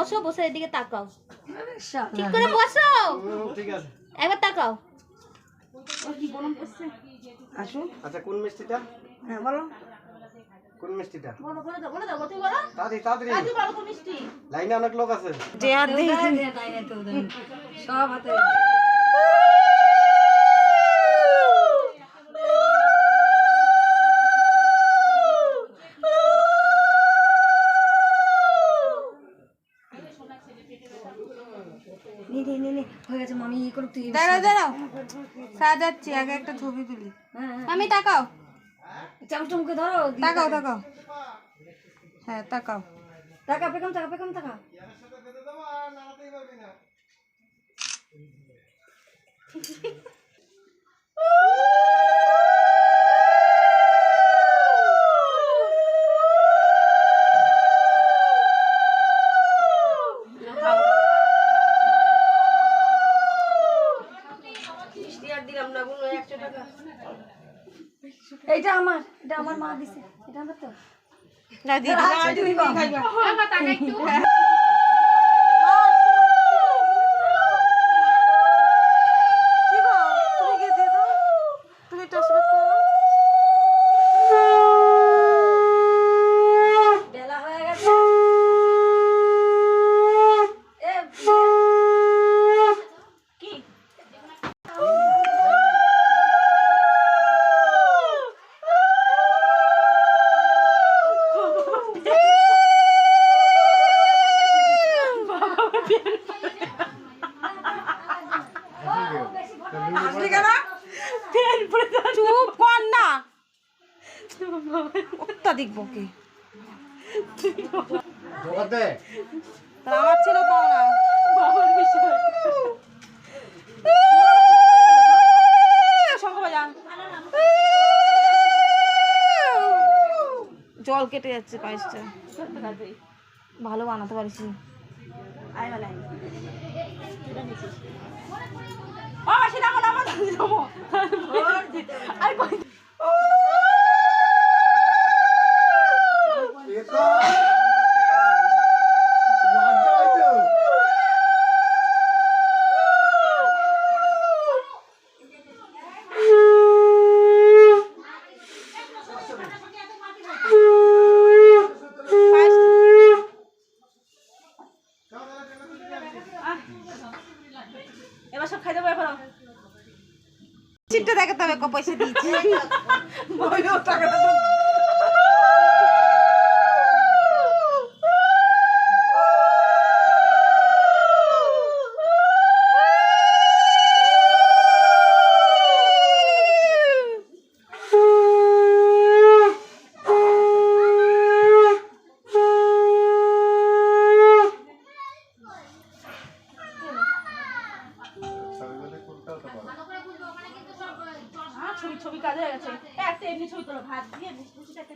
বসো, বসে এদিকে তাকাও। ঠিক করে বসো। ঠিক আছে, একবার তাকাও। ও কি গরম করছে। আসুন। আচ্ছা কোন মিষ্টিটা? হ্যাঁ বলো। কোন মিষ্টিটা? বলো বলো দাও, বলো দাও, তুই বলো। তাড়াতাড়ি তাড়াতাড়ি। আজ বলো কোন মিষ্টি? লাইনে অনেক লোক আছে। যে হাত দিয়ে লাইনে তো সব হাতে। দাঁড়াও দাঁড়াও, সাজাচ্ছি, আগে একটা ছবি তুলি। আমি তাকাও, চামচুমকে ধরো, তাকাও তাকাও, হ্যাঁ তাকাও, তাকাও পেকম তাকাও, পেকম তাকাও। এটা আমার মা দিছে, এটা আমার তো না দিদি তুমি খাইবা। বাবা টাকা একটু কি গো, তুমি কে দিয়ে দাও, তুমি টসবেট করো। বেলা হয়ে গেছে। কি চুপ কর না, অত্যাধিক বকে। আমার ছিল পাও না বাবার বিষয়। জল কেটে যাচ্ছে পায়েসটা, ভালো বানাতে পারিস। এবার সব খাই দেবো। এখন চিটটা দেখাতে হবে, ক পয়সা দিয়েছি। ছবি কাজ হয়ে গেছে, একটা এমনি ছবি তোলো, ভাত দিয়ে একটা